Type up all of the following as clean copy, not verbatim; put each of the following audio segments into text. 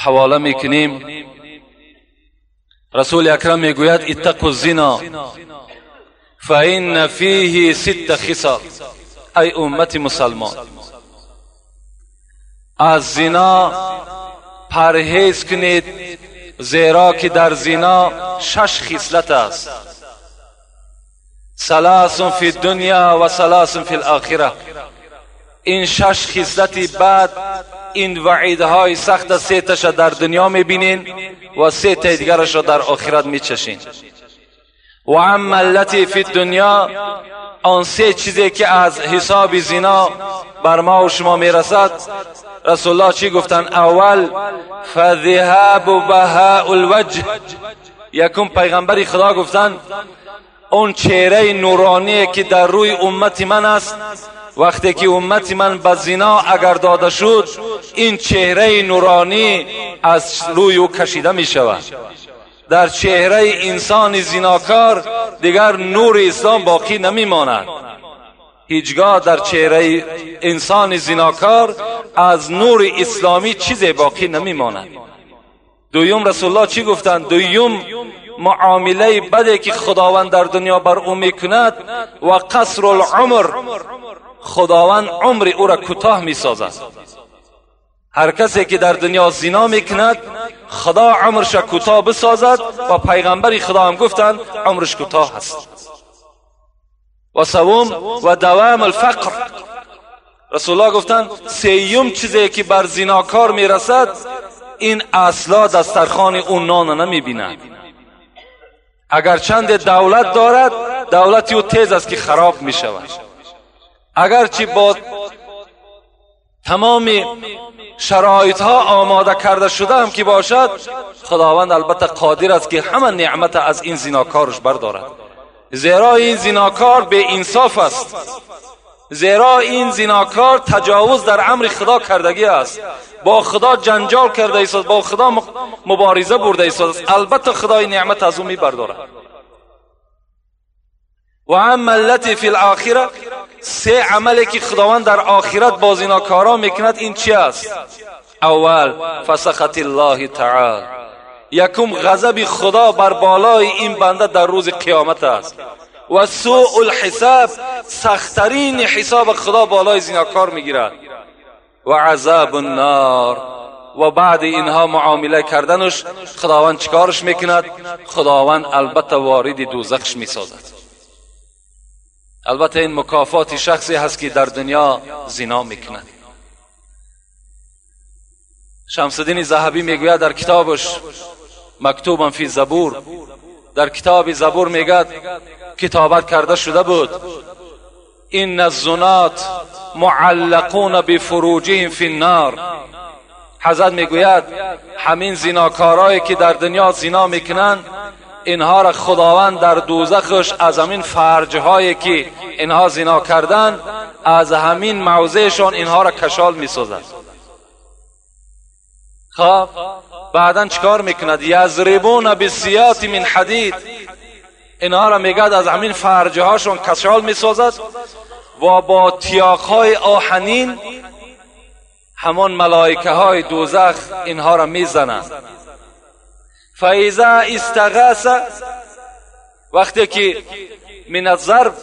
حواله میکنیم. رسول اکرم میگوید اتقوا الزنا فإن فیه 6 خصال. ای امت مسلمان، از زنا پرهیز کنید، زیرا که در زنا 6 خصلت است. 3 فی الدنیا و 3 فی الاخره. این 6 خصلتی بعد این وعیدهای سخت 3 تاش در دنیا میبینین و 3 تا دیگرش را در آخرت میچشین. و اما التی فی الدنیا، آن 3 چیزی که از حساب زنا بر ما و شما میرسد، رسول الله چی گفتن؟ اول فذهاب بهاء الوجه. یکم پیغمبر خدا گفتن اون چهره نورانی که در روی امت من است، وقتی که امت من به زنا اگر داده شد، این چهره نورانی از روی او کشیده می شود. در چهره انسان زناکار دیگر نور اسلام باقی نمی ماند. هیچگاه در چهره انسان زناکار از نور اسلامی چیزی باقی نمی ماند. دویم رسول الله چی گفتند؟ دویم معامله بدی که خداوند در دنیا بر او میکند و قصر العمر، خداوند عمر او را کوتاه میسازد. هر کسی که در دنیا زنا میکند خدا عمرش کوتاه بسازد و پیغمبر خدا هم گفتند عمرش کوتاه است. و سوم و دوام الفقر. رسول الله گفتند سیوم چیزی که بر زناکار میرسد، این اصلا دسترخوان اون نان نمیبیند. اگر چند دولت دارد، دولتی او تیز است که خراب میشود. اگرچه با تمام شرایط ها آماده کرده شده هم که باشد، خداوند البته قادر است که همه نعمت از این زناکارش بردارد. زیرا این زناکار بے انصاف است، زیرا این زناکار تجاوز در امر خدا کردگی است، با خدا جنجال کرده است، با خدا مبارزه برده است. البته خدای نعمت از او می بردارد. و اما التی فی الاخره، 3 عملی که خداوند در آخرت با زناکارا میکند، این چی است؟ اول فسخط الله تعالی. یکم غضب خدا بر بالای این بنده در روز قیامت است. و سوء الحساب، سخترین حساب خدا بالای زناکار میگیرد. و عذاب النار، و بعد اینها معامله کردنش خداوند چیکارش میکند؟ خداوند البته وارد دوزخش میسازد. البته این مکافات شخصی هست که در دنیا زنا میکند. شمس الدین ذهبی میگوید در کتابش مکتوبا فی زبور، در کتاب زبور میگد کتابت کرده شده بود این الزنات معلقون بفروجهم فی النار. حضرت میگوید همین زناکارایی که در دنیا زنا میکنند، اینها را خداوند در دوزخش از همین فرجهایی که اینها زنا کردند، از همین موضعشان اینها را کشال میسازد. خب بعدن چیکار میکند؟ یضربون بالسیاط من حدید. اینها را میگد از همین فرجهاشون کشال میسازد و با تیاقهای آهنین همان ملائکه های دوزخ اینها را میزنند. فاذا استغاث، وقتی که من الضرب،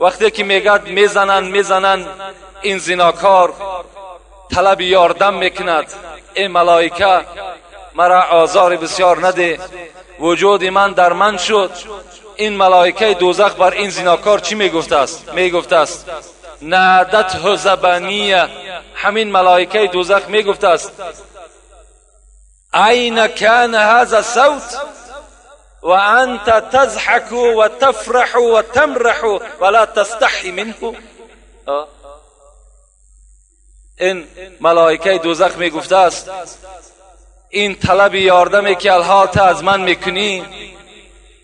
وقتی که میگد میزنن این زناکار طلب یاردم میکند، ای ملائکه مرا آزار بسیار نده، وجود من در من شد. این ملائکه دوزخ بر این زناکار چی میگفته است؟ میگفته است نادته زبانیه. همین ملائکه دوزخ میگفته است این کان هذا الصوت و انت تضحك و تفرح و تمرح ولا تستحي منه. این ملائکه دوزخ میگفته است این طلب یاردمی که الحال از من میکنی،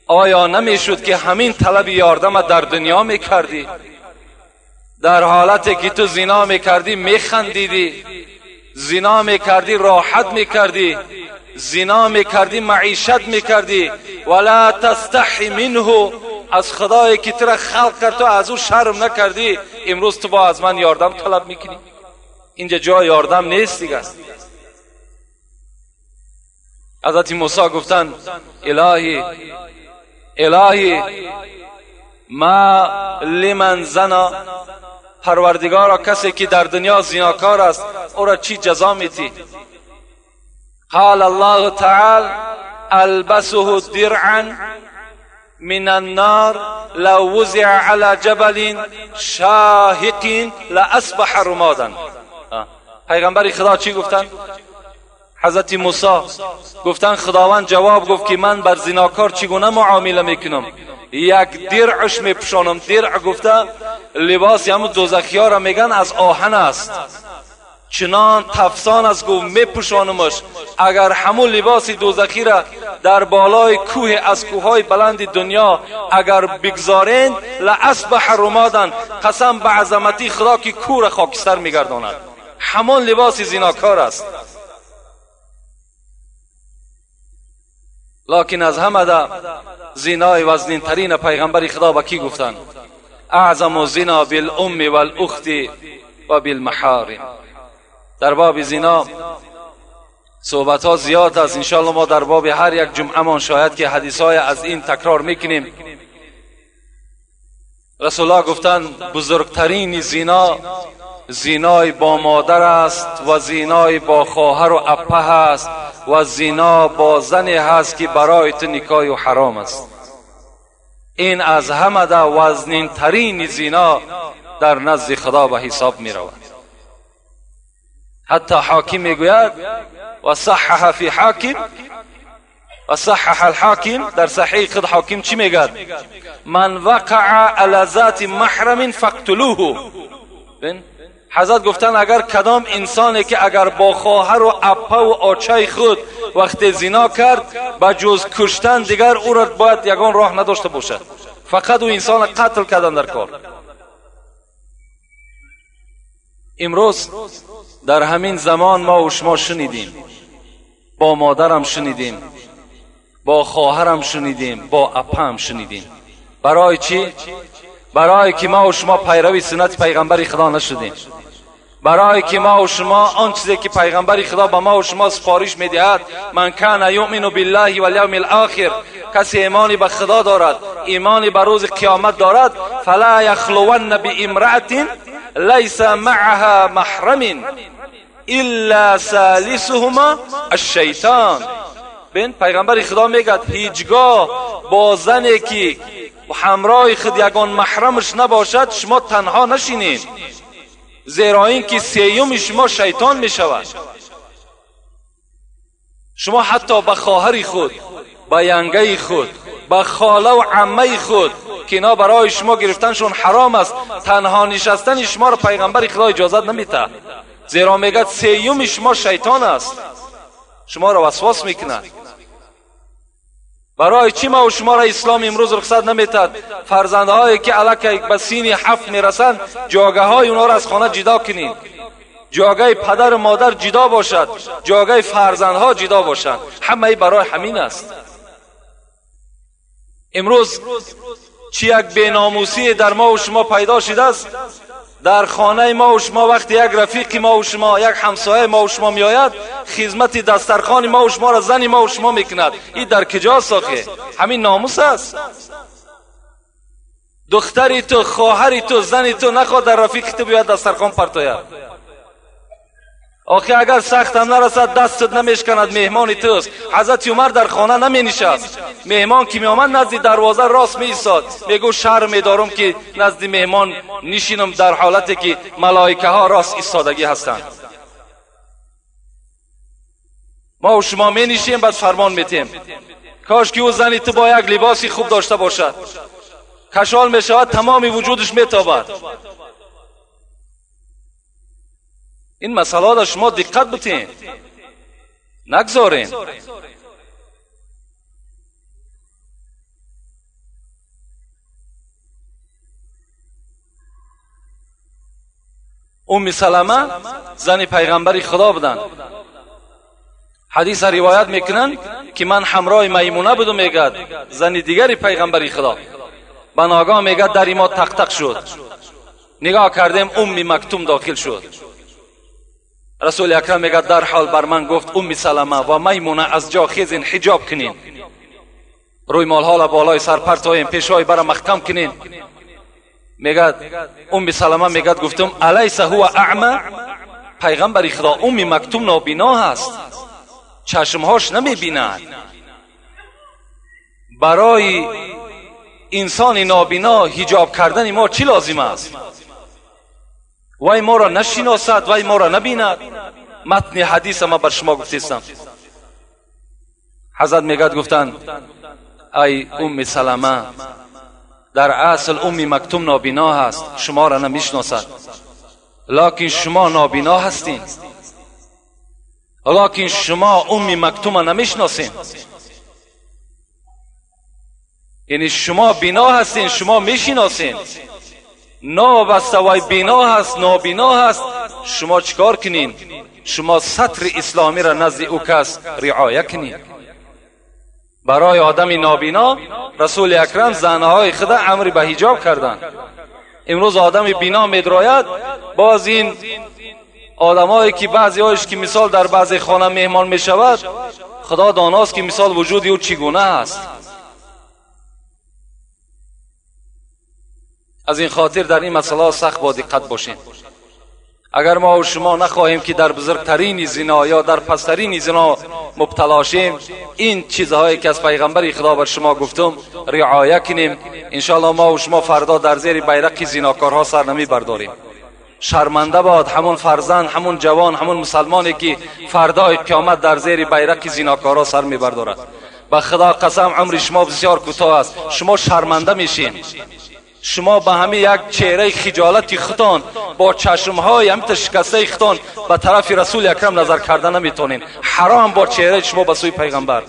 آیا نمیشد که همین طلب یاردم در دنیا میکردی؟ در حالتی که تو زنا میکردی میخندیدی، زنا میکردی راحت میکردی، زنا میکردی معیشت میکردی. ولا تستحی منه، از خدایی که تو را خلق کرد تو از او شرم نکردی، امروز تو با از من یاردم طلب میکنی؟ اینجا جای یاردم نیست دیگه. حضرت موسی گفتن الهی ما لمن زنا، پروردگارا کسی که در دنیا زناکار است او را چی جزا میتی؟ قال الله تعالی البسه درعا من النار لو وزع على جبل شاهق لاصبح رمادا. پیغمبر خدا چی گفتن؟ حضرت موسی گفتن خداوند جواب گفت که من بر زناکار چگونه معامله میکنم؟ یک درعش میپوشانم. درع گفته لباس همون دوزخی‌ها را میگن از آهن است، چنان تفسان است گفت میپوشانمش. اگر همون لباس دوزخی را در بالای کوه از کوههای بلند دنیا اگر بگذارین لاصبح رمادا، قسم به عظمتی خدا که کوه را خاکستر میگرداند. همون لباس زناکار است. لکن از همه ده زنای وزنین ترین پیغمبر خدا با کی گفتن؟ اعظم زنا بالام والاخت و بالمحارم. در باب زنا صحبت ها زیاد است. انشاءالله ما در باب هر یک جمعه من شاید که حدیث های از این تکرار میکنیم. رسول الله گفتن بزرگترین زنا زنای با مادر است و زنای با خواهر و اپه است و زنا با زنی هست که برای تو نکاح و حرام است. این از همه ده وزنین ترین زنا در نزد خدا به حساب می رود. حتی حاکم می گوید و صحح فی حاکم و صحح الحاکم، در صحیح خود حاکم چی میگد؟ من وقع علی ذات محرم فاقتلوه. حضرت گفتن اگر کدام انسانی که اگر با خواهر و اپه و آچه خود وقت زنا کرد با جز کشتن دیگر او را باید یگان راه نداشته باشد، فقط او انسان قتل کردن در کار. امروز در همین زمان ما و شما شنیدیم، با مادرم شنیدیم، با خواهرم شنیدیم، با اپه هم شنیدیم. برای چی؟ برای که ما و شما پیروی سنت پیغمبر خدا نشدیم. برای که ما و شما آن چیزی که پیغمبر خدا به ما و شما سفارش میدهد، من کان یؤمن بالله والیوم الاخر، کسی ایمانی به خدا دارد، ایمانی به روز قیامت دارد، فلا یخلون بامرأة لیس معها محرم الا ثالثهما الشیطان. ببین پیغمبر خدا میگه هیچگاه با زنی که همراه خود یگان محرمش نباشد شما تنها نشینید، زیرا این که سیوم شما شیطان می شود. شما حتی به خواهر خود، به ینگه خود، به خاله و عمه خود که اینا برای شما گرفتنشون حرام است، تنها نشستن شما را پیغمبر خدا اجازت نمیده، زیرا میگه سیوم شما شیطان است، شما را وسواس میکنه. برای چی ما و شما را اسلام امروز رخصت نمیتد؟ فرزندهایی که الکی به سین 7 میرسند جاگه های اونا را از خانه جدا کنید، جاگه پدر و مادر جدا باشد، جاگه فرزندها جدا باشد. همه برای همین است. امروز چی یک بیناموسی در ما و شما پیدا شده است؟ در خانه ما و شما وقتی یک رفیق ما و شما، یک همسایه ما و شما میآید، خدمت دسترخوان ما و شما را زن ما و شما میکند. این در کجاست آخه؟ همین ناموس است. دختری تو، خواهری تو، زنی تو نخواد در رفیق تو بیاید دسترخوان پرتاید. آخه اگر سخت هم نرسد دستت نمیشکند، مهمان توست. حضرت عمر در خانه نمی نشست، مهمان که می آمد نزد دروازه راست می ایستاد، میگو شرم دارم که نزد مهمان نشینم در حالتی که ملائکه ها راست ایستادگی هستند. ما و شما می نشیم بعد فرمان میتیم. کاش که او زنی تو با یک لباسی خوب داشته باشد، کشال می شود تمام وجودش می تابد. این مسئله را شما دقت بتین، نگذارین. ام سلمه زن پیغمبر خدا بودن. حدیث روایت میکنن که من همراه میمونه بودم، میگه زن دیگری پیغمبر خدا. بناگاه میگه در ما تق تق شد، نگاه کردیم ام مکتوم داخل شد. رسول اکرم میگه در حال بر من گفت ام سلمه و میمونه از جا خیزین حجاب کنین، روی مال حالا بالای سر پرتاین، پیشوای برا محکم کنین. میگه ام سلمه میگه گفتم الیس هو اعمى؟ پیغمبر خدا ام مکتوم نابینا هست، چشمهاش نمیبیند. برای انسان نابینا حجاب کردن ما چی لازم است؟ وای ما را نشناسد، وای ما را نبیند. متن حدیث ما بر شما گفتم. حضرت میگه گفتن ای ام سلمه در اصل ام مکتوم نابینا هست، شما را نمیشناسد، لکن شما نابینا هستین، لکن شما ام مکتوم نمیشناسین. یعنی شما بینا هستین، شما میشناسین. نابسته وای بینا هست، نابینا هست، شما چیکار کنین؟ شما سطر اسلامی را نزد او کس رعایت کنین. برای آدم نابینا رسول اکرم زنهای خدا امر به حجاب کردن. امروز آدم بینا میدراید، باز این آدمایی که بعضی هایش که مثال در بعضی خانه مهمان میشود، خدا داناست که مثال وجودی او چگونه است. از این خاطر در این مسئله سخت با دقت باشین. اگر ما و شما نخواهیم که در بزرگترین زنا یا در پسترین زنا مبتلا شیم، این چیزهایی که از پیغمبر خدا بر شما گفتم رعایت کنیم، انشاءالله ما و شما فردا در زیر بیرق زناکارها سر نمی برداریم. شرمنده باد همون فرزند، همون جوان، همون مسلمانی که فردای قیامت در زیر بیرق زناکارها سر می بردارد. به خدا قسم عمر شما بسیار کوتاه است، شما شرمنده میشین. شما به همین یک چهره خجالتی ختان، با چشمهای همین شکسته ختان به طرف رسول اکرم نظر کردن نمیتونین. حرام با چهره شما به سوی پیغمبر.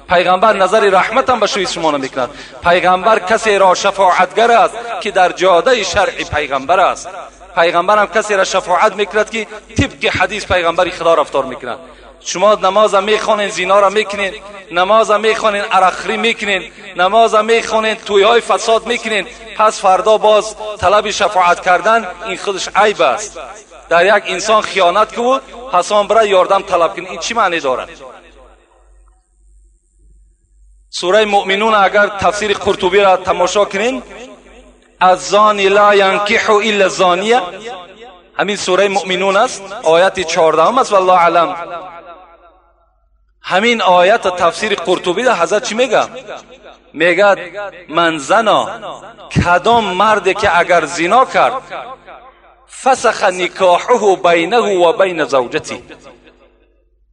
پیغمبر نظر رحمت هم به سوی شما نمیکند. پیغمبر کسی را شفاعتگر است که در جاده شرعی پیغمبر است. پیغمبر هم کسی را شفاعت میکند که طبق حدیث پیغمبر خدا رفتار میکند. شما نماز میخوانین، زنا را میکنین، نماز میخوانین، عرقخوری میکنین، نماز میخوانین، تویهای فساد میکنین، پس فردا باز طلب شفاعت کردن این خودش عیب است. در یک انسان خیانت کو، پس آن برای یاردم طلب کنین، این چی معنی دارد؟ سوره مؤمنون اگر تفسیر قرطبی را تماشا کنین، الزانی لا ینکح الا الزانیه، همین سوره مؤمنون است، آیت 14 است. والله علم همین آیت تفسیر قرطبی ده حضرت چی میگه؟ میگه من زنا، کدام مردی که اگر زنا کرد، فسخ نکاحه بینه و بین زوجتی،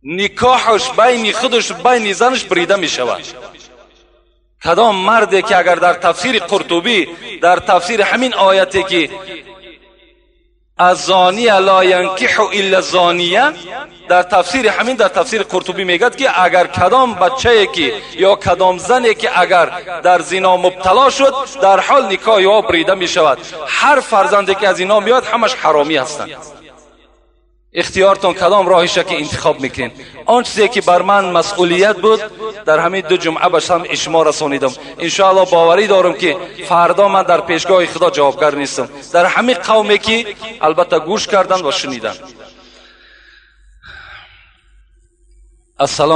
نکاحش بین خودش بین زنش بریده میشود. کدام مردی که اگر در تفسیر قرطبی، در تفسیر همین آیتی که الزانی لا ینکح الا الزانیه، در تفسیر همین در تفسیر قرطبی میگه که اگر کدام بچه‌ای که یا کدام زنی که اگر در زنا مبتلا شد، در حال نکاح او بریده میشود. هر فرزندی که از اینا میاد همش حرامی هستند. اختیارتون کدام راهشه که انتخاب میکنین. آن چیزی که بر من مسئولیت بود در همین 2 جمعه به شما رسانیدم. انشاءالله باوری دارم که فردا من در پیشگاه خدا جوابگر نیستم. در همین قومی که البته گوش کردن و شنیدن. السلام